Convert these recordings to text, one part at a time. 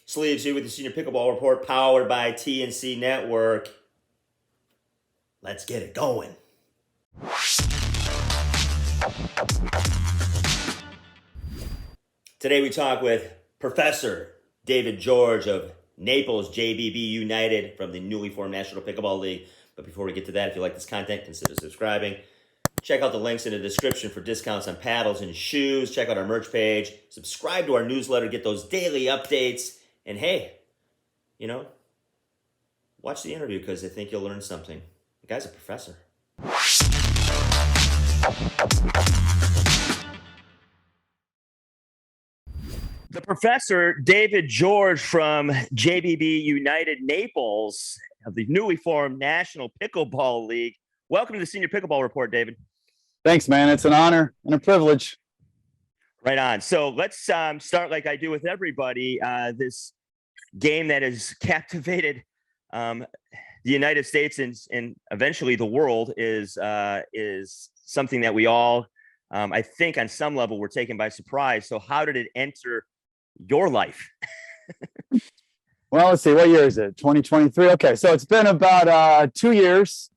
Sleeves here with the Senior Pickleball Report powered by TNC Network. Let's get it going. Today we talk with Professor David George of Naples JBB United from the newly formed National Pickleball League. But before we get to that, if you like this content, consider subscribing. Check out the links in the description for discounts on paddles and shoes. Check out our merch page. Subscribe to our newsletter, get those daily updates. And hey, watch the interview because I think you'll learn something. The guy's a professor. The professor, David George from JBB United Naples of the newly formed National Pickleball League. Welcome to the Senior Pickleball Report, David. Thanks, man. It's an honor and a privilege. Right on. So let's start like I do with everybody. This game that has captivated the United States and eventually the world is something that we all, I think on some level, were taken by surprise. So how did it enter your life? Well, let's see. What year is it? 2023. Okay. So it's been about 2 years.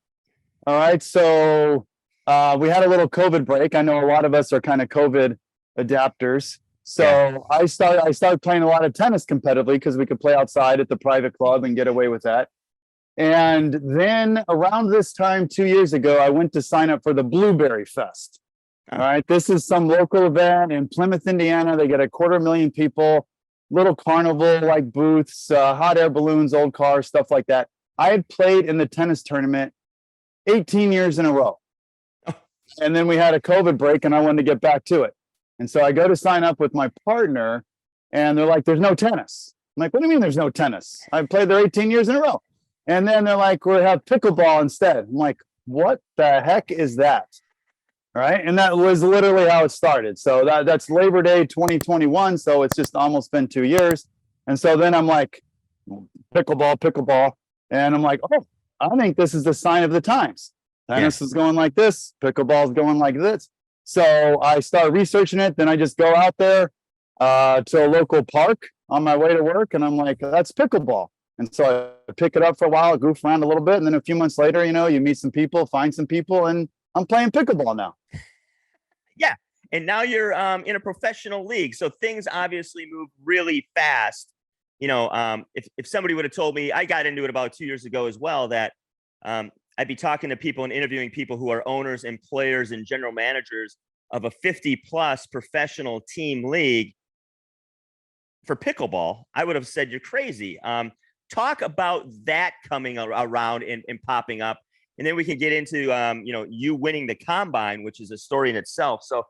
All right. So we had a little COVID break. I know a lot of us are kind of COVID adapters. So yeah. I started playing a lot of tennis competitively because we could play outside at the private club and get away with that. And then around this time, 2 years ago, I went to sign up for the Blueberry Fest. All right. This is some local event in Plymouth, Indiana. They get 250,000 people, little carnival like booths, hot air balloons, old cars, stuff like that. I had played in the tennis tournament 18 years in a row. And then we had a COVID break and I wanted to get back to it. And so I go to sign up with my partner and they're like, there's no tennis. I'm like, what do you mean there's no tennis? I've played there 18 years in a row. And then they're like, we'll have pickleball instead. I'm like, what the heck is that? All right. And that was literally how it started. So that's Labor Day 2021. So it's just almost been 2 years. And so then I'm like, pickleball. And I'm like, oh, I think this is the sign of the times. Tennis is going like this. Pickleball is going like this. So I start researching it. Then I just go out there to a local park on my way to work. And I'm like, that's pickleball. And so I pick it up for a while, goof around a little bit. And then a few months later, you meet some people, find some people, and I'm playing pickleball now. Yeah. And now you're in a professional league. So things obviously move really fast. If somebody would have told me, I got into it about 2 years ago as well, that I'd be talking to people and interviewing people who are owners and players and general managers of a 50-plus professional team league for pickleball, I would have said you're crazy. Talk about that coming around and popping up. And then we can get into, you winning the combine, which is a story in itself. So,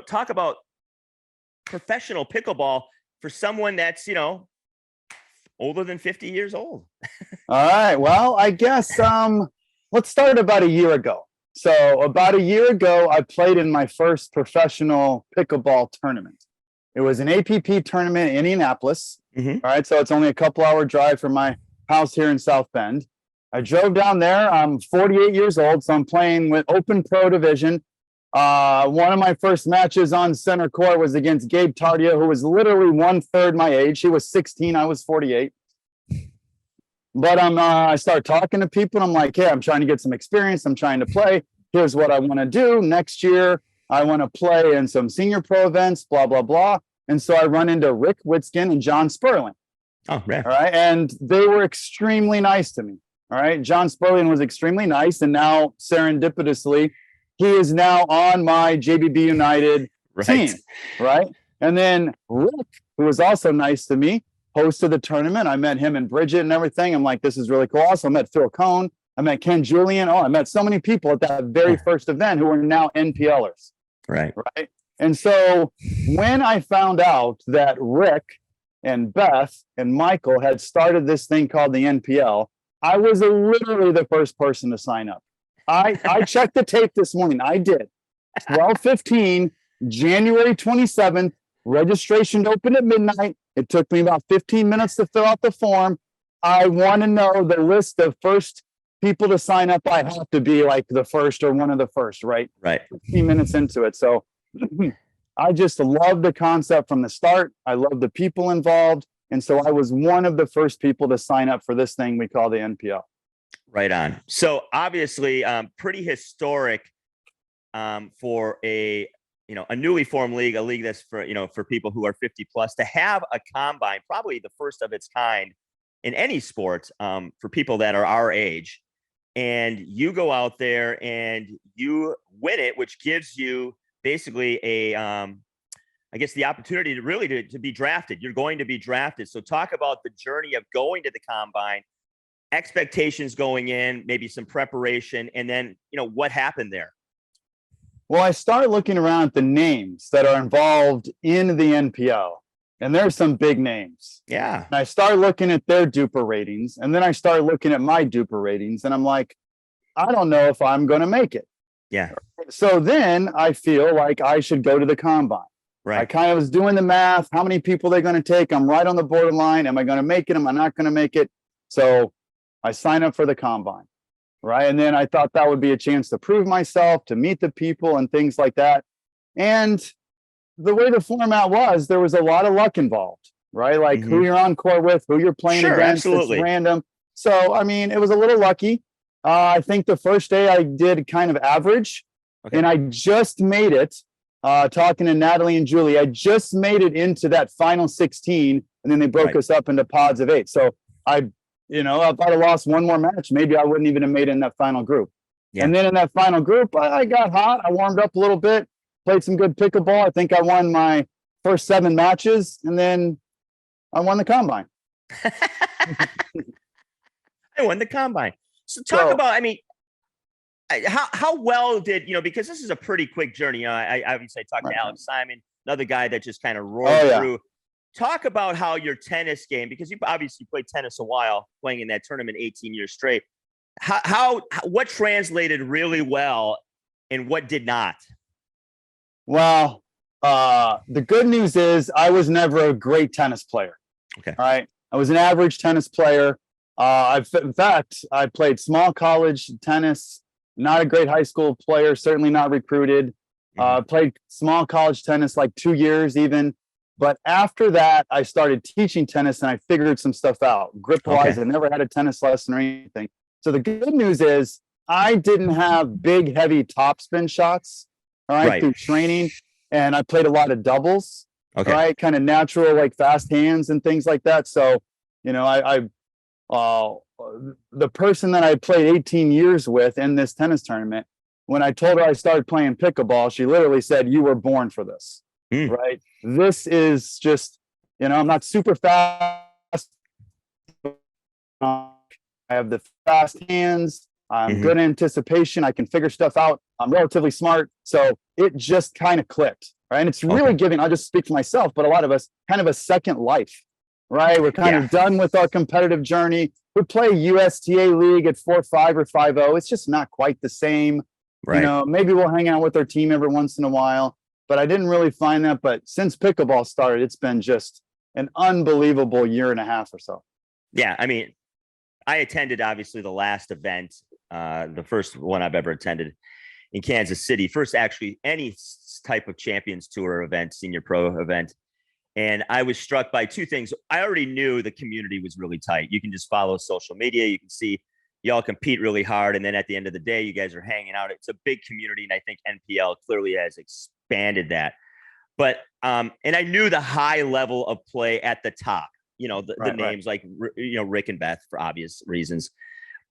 talk about professional pickleball for someone that's, older than 50 years old. All right. Well, I guess let's start about a year ago. So about a year ago, I played in my first professional pickleball tournament. It was an APP tournament in Indianapolis. Mm-hmm. All right. So it's only a couple-hour drive from my house here in South Bend. I drove down there. I'm 48 years old, so I'm playing with Open Pro Division. One of my first matches on center court was against Gabe Tardia, who was literally 1/3 my age. He was 16, I was 48. But I start talking to people, and I'm like, hey, I'm trying to get some experience. I'm trying to play. Here's what I want to do. Next year, I want to play in some senior pro events, blah, blah, blah. And so I run into Rick Witzkin and John Sperling. Oh, man. All right. And they were extremely nice to me. All right. John Sperling was extremely nice. And now, serendipitously, he is now on my JBB United team. Right. And then Rick, who was also nice to me, hosted the tournament. I met him and Bridget and everything. I'm like, this is really cool. Also, I met Phil Cohn. I met Ken Julian. Oh, I met so many people at that very first event who are now NPLers. Right. Right. And so when I found out that Rick and Beth and Michael had started this thing called the NPL, I was literally the first person to sign up. I checked the tape this morning. I did. 12:15, January 27th, registration opened at midnight. It took me about 15 minutes to fill out the form. I want to know the list of first people to sign up. I have to be like the first or one of the first, right? Right. 15 minutes into it. So I just love the concept from the start. I love the people involved. And so I was one of the first people to sign up for this thing we call the NPL. Right on. So obviously, pretty historic for a newly formed league, a league that's for people who are 50 plus, to have a combine, probably the first of its kind in any sport, for people that are our age. And you go out there and you win it, which gives you basically I guess the opportunity to really to be drafted. You're going to be drafted. So talk about the journey of going to the combine, expectations going in, maybe some preparation, and then, what happened there. Well, I started looking around at the names that are involved in the NPL, and there's some big names. Yeah. And I started looking at their duper ratings, and then I started looking at my duper ratings, and I'm like, I don't know if I'm going to make it. Yeah. So then I feel like I should go to the combine. Right. I kind of was doing the math. How many people they're going to take? I'm right on the borderline. Am I going to make it? Am I not going to make it? So I signed up for the combine. Right. And then I thought that would be a chance to prove myself, to meet the people and things like that. And the way the format was, there was a lot of luck involved, right? Like who you're on court with, who you're playing against. Absolutely. It's random. So, I mean, it was a little lucky. I think the first day I did kind of average, and I just made it. Talking to Natalie and Julie, I just made it into that final 16, and then they broke us up into pods of 8. So if I'd have lost one more match, maybe I wouldn't even have made it in that final group. Yeah. And then in that final group, I got hot. I warmed up a little bit, played some good pickleball. I think I won my first 7 matches, and then I won the combine. I won the combine. So talk about, I mean, how well did, because this is a pretty quick journey. I obviously talked to Alex Simon, another guy that just kind of rolled through. Talk about how your tennis game, because you obviously played tennis a while, playing in that tournament 18 years straight. What translated really well and what did not? Well, the good news is I was never a great tennis player. Okay. Right. I was an average tennis player. In fact, I played small college tennis, not a great high school player, certainly not recruited. Played small college tennis like 2 years even. But after that, I started teaching tennis and I figured some stuff out. Grip-wise, I never had a tennis lesson or anything. So the good news is I didn't have big, heavy topspin shots, through training. And I played a lot of doubles, kind of natural, like fast hands and things like that. So, the person that I played 18 years with in this tennis tournament, when I told her I started playing pickleball, she literally said, "You were born for this." Right. This is just, I'm not super fast. I have the fast hands. I'm good anticipation. I can figure stuff out. I'm relatively smart. So it just kind of clicked. Right. And it's really giving, I'll just speak for myself, but a lot of us kind of a second life. Right. We're kind of done with our competitive journey. We play USTA league at 4-5 or 5-0. It's just not quite the same. Right. Maybe we'll hang out with our team every once in a while. But I didn't really find that. But since pickleball started, it's been just an unbelievable year and a half or so. Yeah. I mean, I attended, obviously, the last event, the first one I've ever attended in Kansas City. First, actually, any type of Champions Tour event, senior pro event. And I was struck by 2 things. I already knew the community was really tight. You can just follow social media. You can see y'all compete really hard. And then at the end of the day, you guys are hanging out. It's a big community. And I think NPL clearly has expanded that. But, and I knew the high level of play at the top, the names like, Rick and Beth for obvious reasons.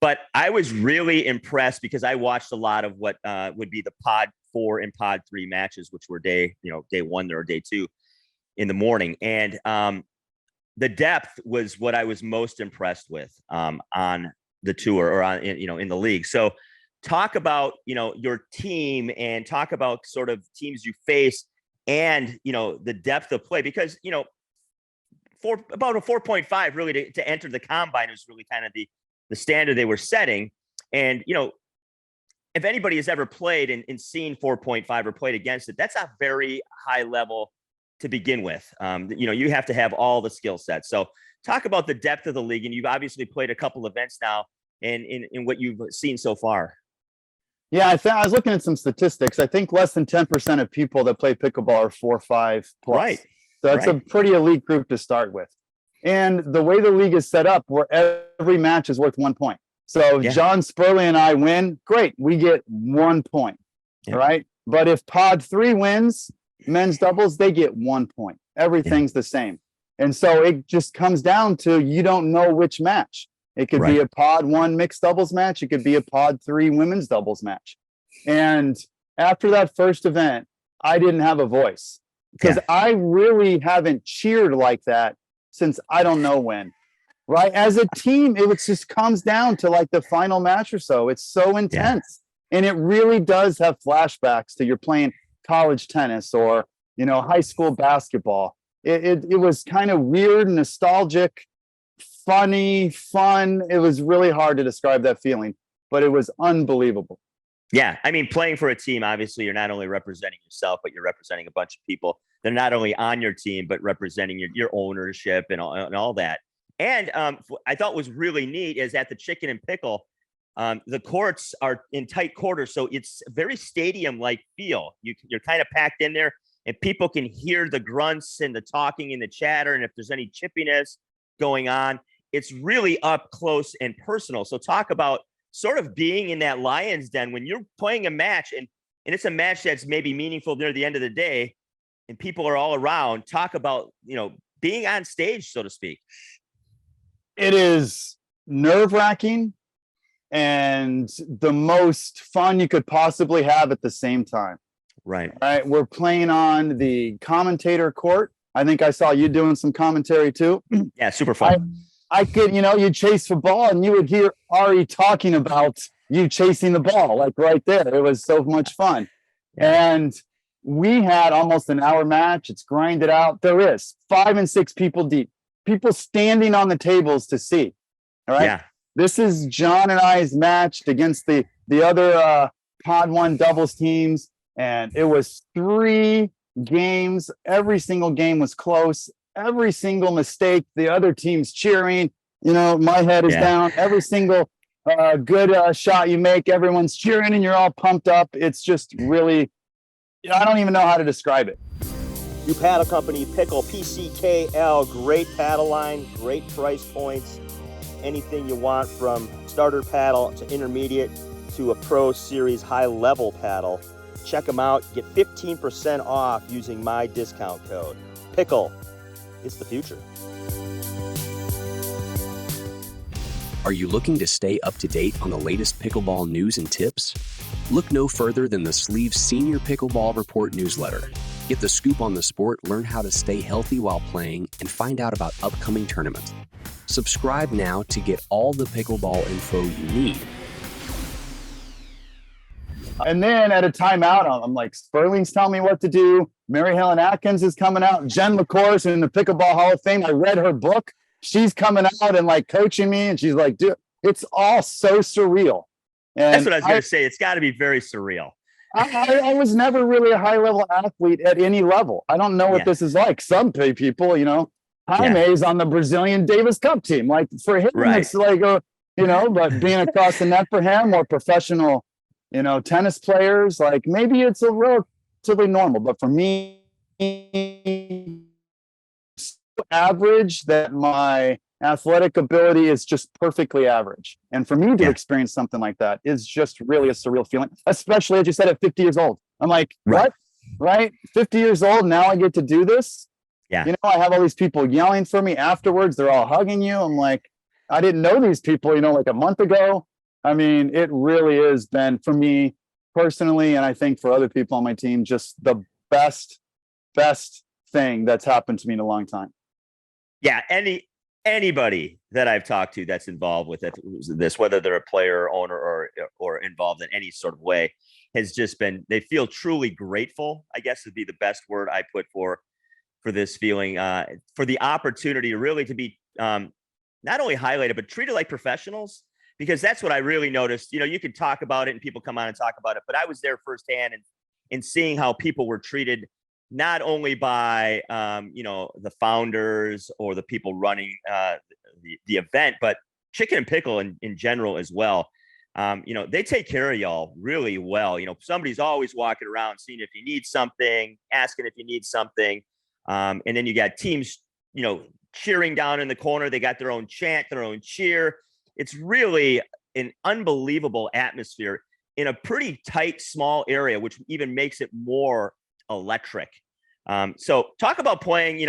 But I was really impressed because I watched a lot of what would be the pod 4 and pod 3 matches, which were day 1 or day 2 in the morning. And the depth was what I was most impressed with on the tour or on, in the league. So talk about, your team and talk about sort of teams you face and, the depth of play, because, for about a 4.5 really to enter the combine was really kind of the standard they were setting. And, if anybody has ever played and seen 4.5 or played against it, that's a very high level to begin with. You have to have all the skill sets. So talk about the depth of the league. And you've obviously played a couple events now and in what you've seen so far. Yeah, I was looking at some statistics. I think less than 10% of people that play pickleball are 4-5 plus. Right. So it's a pretty elite group to start with. And the way the league is set up, where every match is worth 1 point. So if John Spurley and I win, great, we get 1 point, right? But if Pod 3 wins men's doubles, they get 1 point. Everything's the same. And so it just comes down to you don't know which match. It could be a Pod 1 mixed doubles match. It could be a Pod 3 women's doubles match. And after that first event, I didn't have a voice because I really haven't cheered like that since I don't know when. Right? As a team, it just comes down to like the final match or so. It's so intense. And it really does have flashbacks to you're playing college tennis or, high school basketball. It was kind of weird, nostalgic, funny, fun. It was really hard to describe that feeling, but it was unbelievable. Yeah. I mean, playing for a team, obviously, you're not only representing yourself, but you're representing a bunch of people that are not only on your team, but representing your ownership and all that. And I thought was really neat is at the Chicken and Pickle, the courts are in tight quarters. So it's very stadium-like feel. You're kind of packed in there and people can hear the grunts and the talking and the chatter. And if there's any chippiness going on, it's really up close and personal. So talk about sort of being in that lion's den when you're playing a match and it's a match that's maybe meaningful near the end of the day and people are all around. Talk about, being on stage, so to speak. It is nerve-wracking and the most fun you could possibly have at the same time. Right. We're playing on the commentator court. I think I saw you doing some commentary too. Yeah, super fun. I could, you chase the ball and you would hear Ari talking about you chasing the ball, like right there. It was so much fun. Yeah. And we had almost an hour match. It's grinded out. There is 5 and 6 people deep. People standing on the tables to see. All right. Yeah. This is John and I's match against the other Pod 1 doubles teams. And it was 3 games. Every single game was close. Every single mistake, the other team's cheering. My head is down. Every single good shot you make, everyone's cheering and you're all pumped up. It's just really, I don't even know how to describe it. New paddle company, Pickle, PCKL, great paddle line, great price points. Anything you want from starter paddle to intermediate to a Pro Series high-level paddle. Check them out. Get 15% off using my discount code. Pickle. It's the future. Are you looking to stay up to date on the latest pickleball news and tips? Look no further than the Sleeves Senior Pickleball Report newsletter. Get the scoop on the sport, learn how to stay healthy while playing, and find out about upcoming tournaments. Subscribe now to get all the pickleball info you need. And then at a timeout, I'm like, Sperling's telling me what to do. Mary Helen Atkins is coming out. Jen LaCourse in the Pickleball Hall of Fame. I read her book. She's coming out and like coaching me. And she's like, dude, it's all so surreal. And that's what I was going to say. It's got to be very surreal. I was never really a high-level athlete at any level. I don't know what this is like. Some people, Jaime is on the Brazilian Davis Cup team. Like for him, it's like, but being across the net for him or professional tennis players, like maybe it's a relatively normal, but for me, so average that my athletic ability is just perfectly average. And for me to experience something like that is just really a surreal feeling, especially as you said, at 50 years old. I'm like, what? Right? 50 years old. Now I get to do this. Yeah. I have all these people yelling for me afterwards. They're all hugging you. I'm like, I didn't know these people, like a month ago. I mean, it really has been for me personally, and I think for other people on my team, just the best thing that's happened to me in a long time. Yeah. Anybody that I've talked to that's involved with this, whether they're a player, owner, or involved in any sort of way, has just been, they feel truly grateful, I guess would be the best word I put for this feeling, for the opportunity really to be not only highlighted, but treated like professionals. Because that's what I really noticed. You could talk about it and people come on and talk about it, but I was there firsthand and seeing how people were treated, not only by, the founders or the people running the event, but Chicken and Pickle in general as well. They take care of y'all really well. Somebody's always walking around seeing if you need something, asking if you need something. And then you got teams, cheering down in the corner. They got their own chant, their own cheer. It's really an unbelievable atmosphere in a pretty tight, small area, which even makes it more electric. So talk about playing,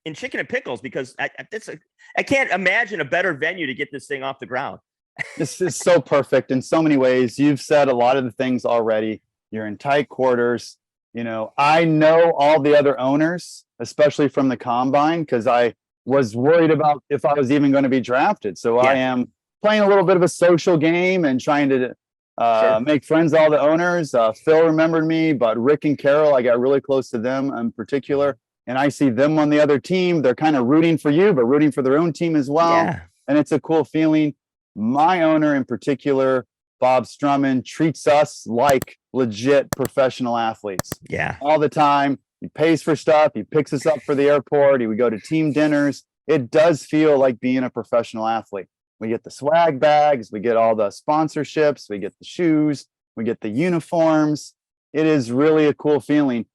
in Chicken and Pickles, because I can't imagine a better venue to get this thing off the ground. This is so perfect in so many ways. You've said a lot of the things already. You're in tight quarters. I know all the other owners, especially from the combine, because I was worried about if I was even going to be drafted. So I am playing a little bit of a social game and trying to make friends with all the owners. Phil remembered me, but Rick and Carol, I got really close to them in particular. And I see them on the other team. They're kind of rooting for you, but rooting for their own team as well. Yeah. And it's a cool feeling. My owner in particular, Bob Strumman, treats us like legit professional athletes. Yeah. All the time. He pays for stuff. He picks us up for the airport. He would go to team dinners. It does feel like being a professional athlete. We get the swag bags. We get all the sponsorships. We get the shoes. We get the uniforms. It is really a cool feeling.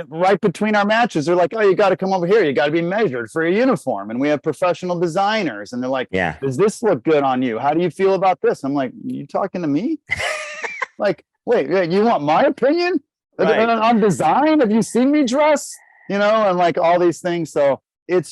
Right between our matches, they're like, oh, you got to come over here. You got to be measured for your uniform. And we have professional designers. And they're like, does this look good on you? How do you feel about this? I'm like, you talking to me? Like, wait, you want my opinion on design? Have you seen me dress? And like all these things. So it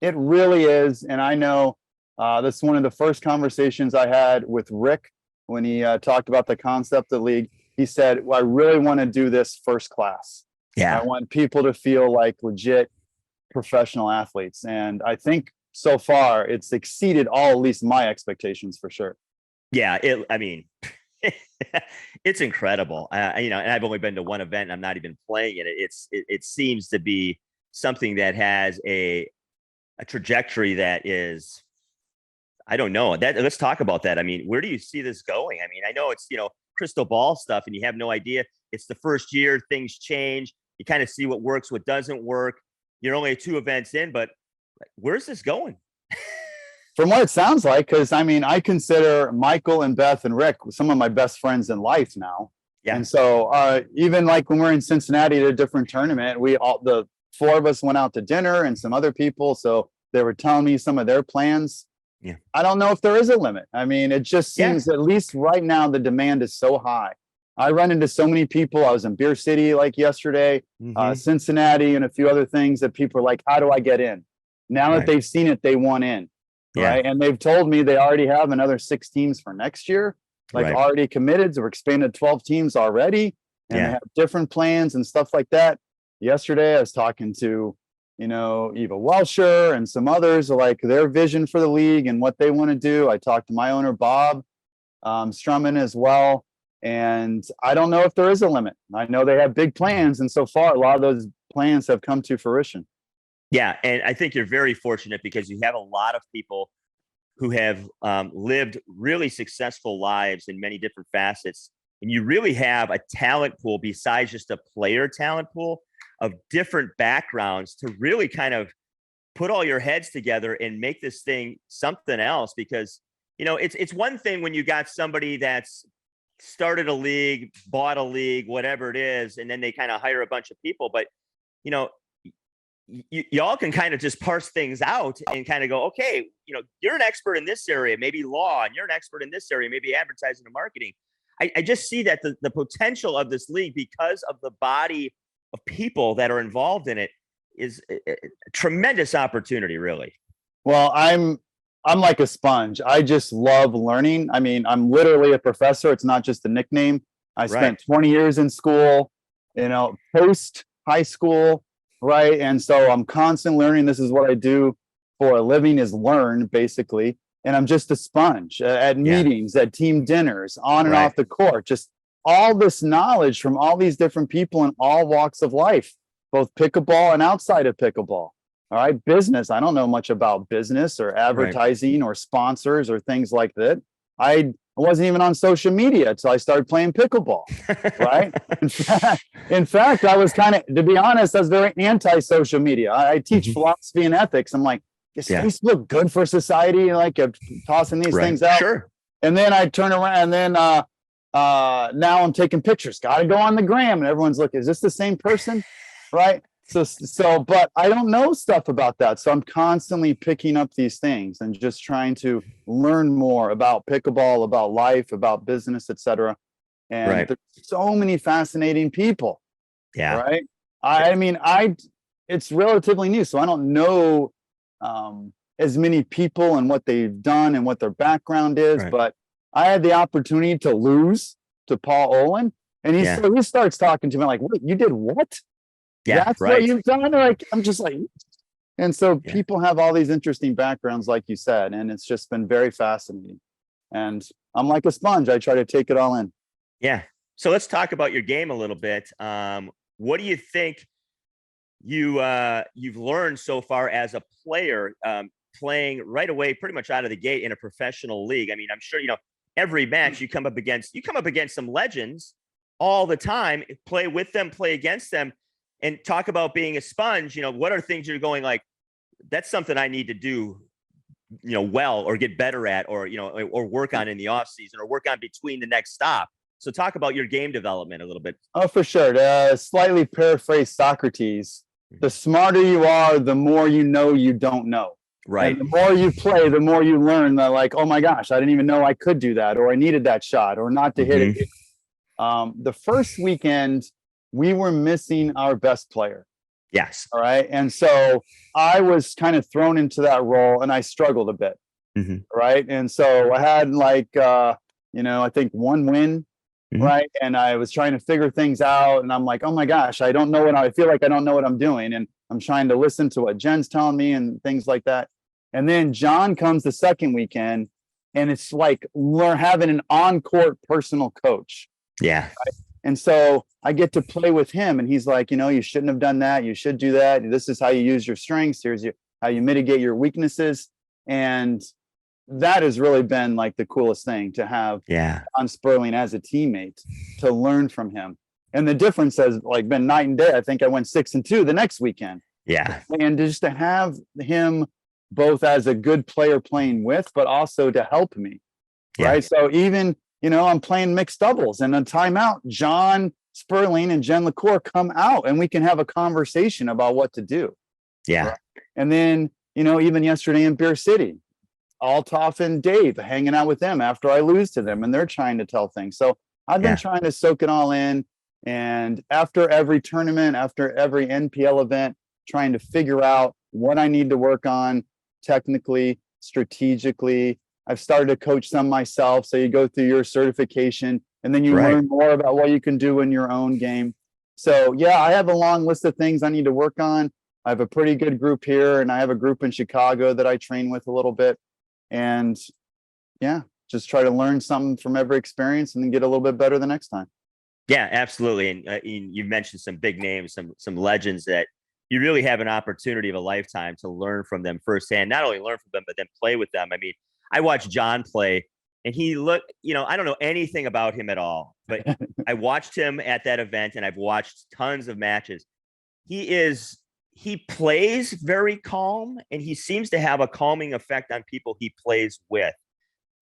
really is. And I know that's one of the first conversations I had with Rick when he talked about the concept of the league. He said, well, I really want to do this first class. Yeah. I want people to feel like legit professional athletes. And I think so far it's exceeded at least my expectations for sure. Yeah. It's incredible. And I've only been to one event and I'm not even playing it. It seems to be something that has a trajectory that is, I don't know. Let's talk about that. Where do you see this going? I know it's, crystal ball stuff and you have no idea. It's the first year, things change. You kind of see what works, what doesn't work. You're only 2 events in, but where's this going? From what it sounds like, because I consider Michael and Beth and Rick some of my best friends in life now. Yeah. And so even like when we're in Cincinnati at a different tournament, the 4 of us went out to dinner and some other people. So they were telling me some of their plans. Yeah. I don't know if there is a limit. It just seems at least right now, the demand is so high. I run into so many people. I was in Beer City like yesterday, Cincinnati, and a few other things that people are like, how do I get in? Now that they've seen it, they want in. Yeah. Right. And they've told me they already have another 6 teams for next year, already committed. So we're expanded 12 teams already. And they have different plans and stuff like that. Yesterday, I was talking to Eva Welsher and some others, like their vision for the league and what they want to do. I talked to my owner, Bob Strumman, as well. And I don't know if there is a limit. I know they have big plans. And so far, a lot of those plans have come to fruition. Yeah. And I think you're very fortunate because you have a lot of people who have lived really successful lives in many different facets. And you really have a talent pool besides just a player talent pool of different backgrounds to really kind of put all your heads together and make this thing something else. Because, it's one thing when you got somebody that's started a league, bought a league, whatever it is, and then they kind of hire a bunch of people. But, y'all can kind of just parse things out and kind of go, okay, you're an expert in this area, maybe law, and you're an expert in this area, maybe advertising and marketing. I just see that the potential of this league, because of the body of people that are involved in it, is a tremendous opportunity, really. Well, I'm like a sponge. I just love learning. I'm literally a professor. It's not just a nickname. I spent 20 years in school, post high school, right? And so I'm constant learning. This is what I do for a living, is learn, basically. And I'm just a sponge at meetings, at team dinners, on and off the court, just all this knowledge from all these different people in all walks of life, both pickleball and outside of pickleball. All right. Business. I don't know much about business or advertising or sponsors or things like that. I wasn't even on social media until I started playing pickleball. Right. In fact, I was to be honest, I was very anti-social media. I teach philosophy and ethics. I'm like, is Facebook good for society? Like tossing these things out. Sure. And then I turn around and then now I'm taking pictures. Got to go on the gram. And everyone's looking, is this the same person? Right. But I don't know stuff about that. So I'm constantly picking up these things and just trying to learn more about pickleball, about life, about business, etc. And Right. there's so many fascinating people. Yeah. Right. I mean, it's relatively new, so I don't know as many people and what they've done and what their background is, Right. but I had the opportunity to lose to Paul Olin, and he starts talking to me like, "Wait, you did what? Yeah. That's Right. what you've done?" Like, I'm just like, and so people have all these interesting backgrounds, like you said, and it's just been very fascinating. And I'm like a sponge; I try to take it all in. Yeah. So let's talk about your game a little bit. What do you think you've learned so far as a player, playing right away, pretty much out of the gate in a professional league? I mean, I'm sure, every match you come up against some legends all the time, play with them, play against them, and talk about being a sponge. What are things you're going like, that's something I need to do, well, or get better at, or, or work on in the off season, or work on between the next stop. So talk about your game development a little bit. Oh, for sure. To slightly paraphrase Socrates, the smarter you are, the more you know you don't know. Right. And the more you play, the more you learn that, like, oh my gosh, I didn't even know I could do that, or I needed that shot, or not to hit it. The first weekend, we were missing our best player. Yes. All right. And so I was kind of thrown into that role, and I struggled a bit. Right. And so I had I think one win. Right. And I was trying to figure things out, and I'm like, oh my gosh, I feel like I don't know what I'm doing. And I'm trying to listen to what Jen's telling me and things like that. And then John comes the second weekend, and it's like we're having an on-court personal coach. Yeah. Right? And so I get to play with him, and he's like, you shouldn't have done that. You should do that. This is how you use your strengths. Here's how you mitigate your weaknesses. And that has really been like the coolest thing, to have John Sperling as a teammate, to learn from him. And the difference has like been night and day. I think I went 6-2 the next weekend. Yeah. And just to have him both as a good player playing with, but also to help me. Yeah. Right. So even, I'm playing mixed doubles, and a timeout, John Sperling and Jen LaCour come out, and we can have a conversation about what to do. Yeah. Right? And then, even yesterday in Beer City, Altoff and Dave hanging out with them after I lose to them, and they're trying to tell things. So I've been trying to soak it all in. And after every tournament, after every NPL event, trying to figure out what I need to work on technically, strategically. I've started to coach some myself. So you go through your certification, and then you learn more about what you can do in your own game. So I have a long list of things I need to work on. I have a pretty good group here, and I have a group in Chicago that I train with a little bit. And just try to learn something from every experience, and then get a little bit better the next time. Yeah, absolutely. And you mentioned some big names, some legends that you really have an opportunity of a lifetime to learn from them firsthand. Not only learn from them, but then play with them. I mean, I watched John play, and he looked, I don't know anything about him at all, but I watched him at that event, and I've watched tons of matches. He plays very calm, and he seems to have a calming effect on people he plays with,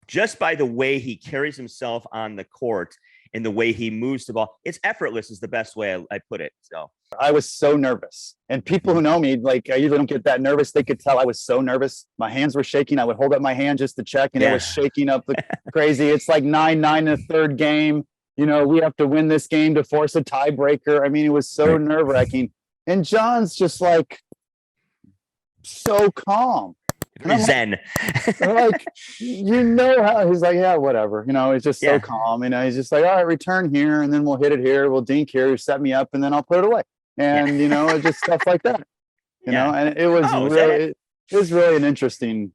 just by the way he carries himself on the court and the way he moves the ball. It's effortless is the best way I put it. So I was so nervous, and people who know me, like, I usually don't get that nervous. They could tell I was so nervous. My hands were shaking. I would hold up my hand just to check, and it was shaking up the crazy. It's like 9-9 in the third game. We have to win this game to force a tiebreaker. I mean, it was so nerve-wracking. And John's just like so calm. Zen. Like, how he's like, yeah, whatever. He's just so calm. He's just like, all right, return here, and then we'll hit it here. We'll dink here, you set me up, and then I'll put it away. And it's just stuff like that. And it was it was really an interesting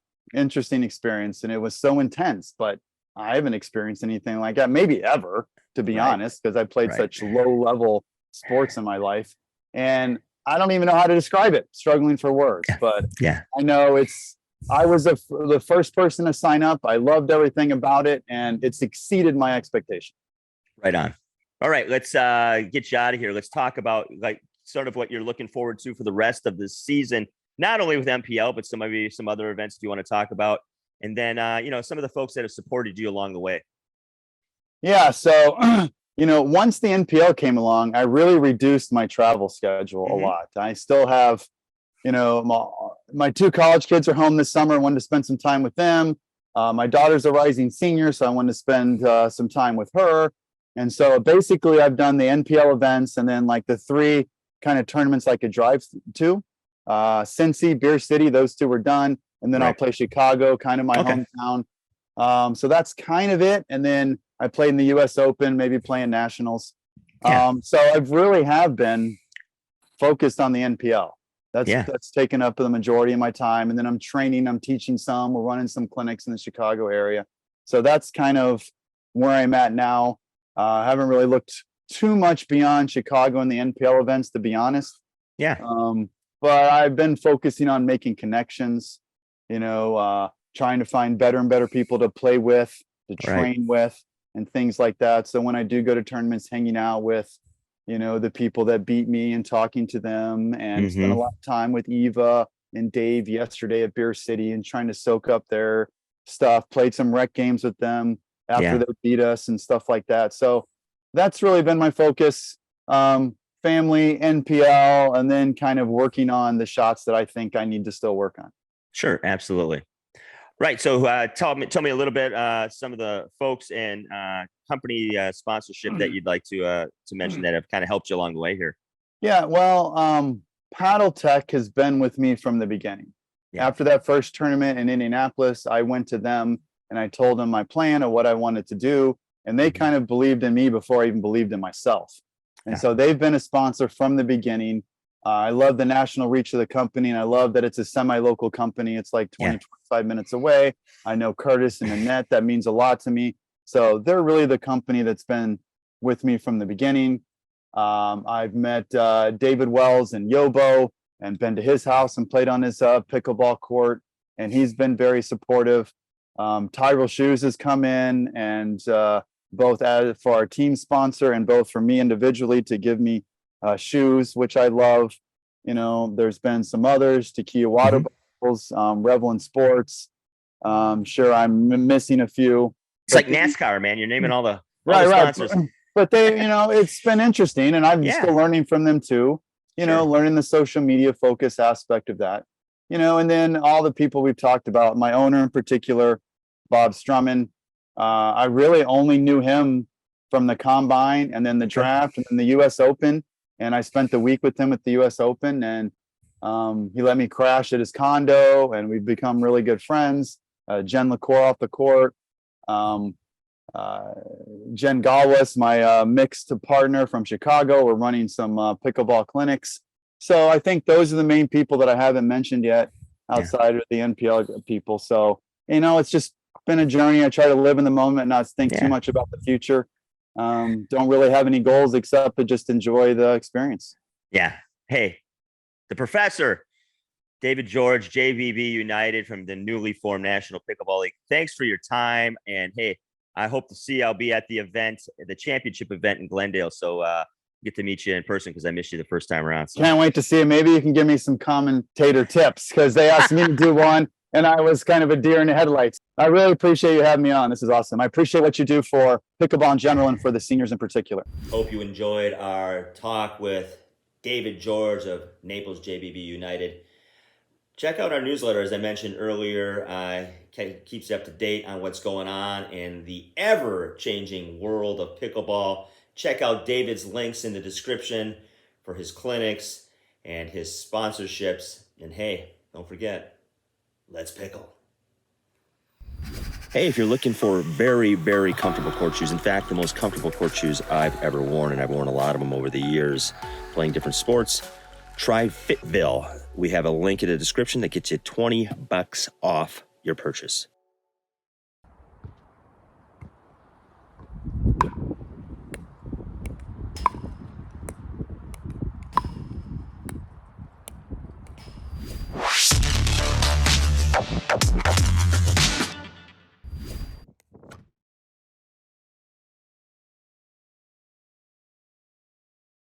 experience, and it was so intense. But I haven't experienced anything like that, maybe ever, to be honest, because I played such low level sports in my life. And I don't even know how to describe it, struggling for words, but I know I was the first person to sign up. I loved everything about it, and it's exceeded my expectation. Right on. All right, let's get you out of here. Let's talk about like sort of what you're looking forward to for the rest of this season, not only with MPL, but maybe some other events do you want to talk about. And then, some of the folks that have supported you along the way. Yeah. So once the NPL came along, I really reduced my travel schedule a lot. I still have, my 2 college kids are home this summer. I wanted to spend some time with them. My daughter's a rising senior, so I wanted to spend some time with her. And so basically I've done the NPL events and then like the 3 kind of tournaments I could drive to. Cincy, Beer City, those 2 were done. And then I'll play Chicago, kind of my hometown. So that's kind of it. And then I played in the US Open, maybe playing nationals. So I've really have been focused on the NPL. That's taken up the majority of my time. And then I'm training, I'm teaching some, we're running some clinics in the Chicago area. So that's kind of where I'm at now. I haven't really looked too much beyond Chicago and the NPL events, to be honest. But I've been focusing on making connections, trying to find better and better people to play with, to train with, and things like that. So when I do go to tournaments, hanging out with, the people that beat me and talking to them, and spent a lot of time with Eva and Dave yesterday at Beer City and trying to soak up their stuff, played some rec games with them after they beat us and stuff like that. So that's really been my focus. Family, NPL, and then kind of working on the shots that I think I need to still work on. Sure. Absolutely. Right. So tell me a little bit, some of the folks and company sponsorship that you'd like to mention that have kind of helped you along the way here. Yeah. Well, Paddle Tech has been with me from the beginning. After that first tournament in Indianapolis, I went to them and I told them my plan of what I wanted to do. And they kind of believed in me before I even believed in myself. And so they've been a sponsor from the beginning. I love the national reach of the company, and I love that it's a semi-local company. It's like 25 minutes away. I know Curtis and Annette. That means a lot to me. So they're really the company that's been with me from the beginning. I've met David Wells and Yobo and been to his house and played on his pickleball court, and he's been very supportive. Tyrell Shoes has come in and both for our team sponsor and both for me individually to give me shoes, which I love. There's been some others, Takia Water Bottles, Revelin Sports. Sure, I'm missing a few. It's like NASCAR, man. You're naming all the sponsors. But they, it's been interesting, and I'm still learning from them too. Learning the social media focus aspect of that. And then all the people we've talked about. My owner in particular, Bob Strumman. I really only knew him from the combine and then the draft and then the US Open. And I spent the week with him at the US Open, and he let me crash at his condo, and we've become really good friends. Jen LaCour off the court. Jen Galwas, my mixed partner from Chicago. We're running some pickleball clinics. So I think those are the main people that I haven't mentioned yet outside of the NPL people. So, it's just been a journey. I try to live in the moment and not think too much about the future. Don't really have any goals except to just enjoy the experience. Yeah. Hey, the professor, David George, JVB United from the newly formed National Pickleball League. Thanks for your time. And hey, I hope to see you. I'll be at the event, the championship event in Glendale. So get to meet you in person because I missed you the first time around. So. Can't wait to see you. Maybe you can give me some commentator tips because they asked me to do one and I was kind of a deer in the headlights. I really appreciate you having me on. This is awesome. I appreciate what you do for pickleball in general and for the seniors in particular. Hope you enjoyed our talk with David George of Naples JVB United. Check out our newsletter, as I mentioned earlier. Keeps you up to date on what's going on in the ever-changing world of pickleball. Check out David's links in the description for his clinics and his sponsorships. And hey, don't forget, let's pickle. Hey, if you're looking for very, very comfortable court shoes, in fact, the most comfortable court shoes I've ever worn, and I've worn a lot of them over the years playing different sports, try Fitville. We have a link in the description that gets you $20 off your purchase.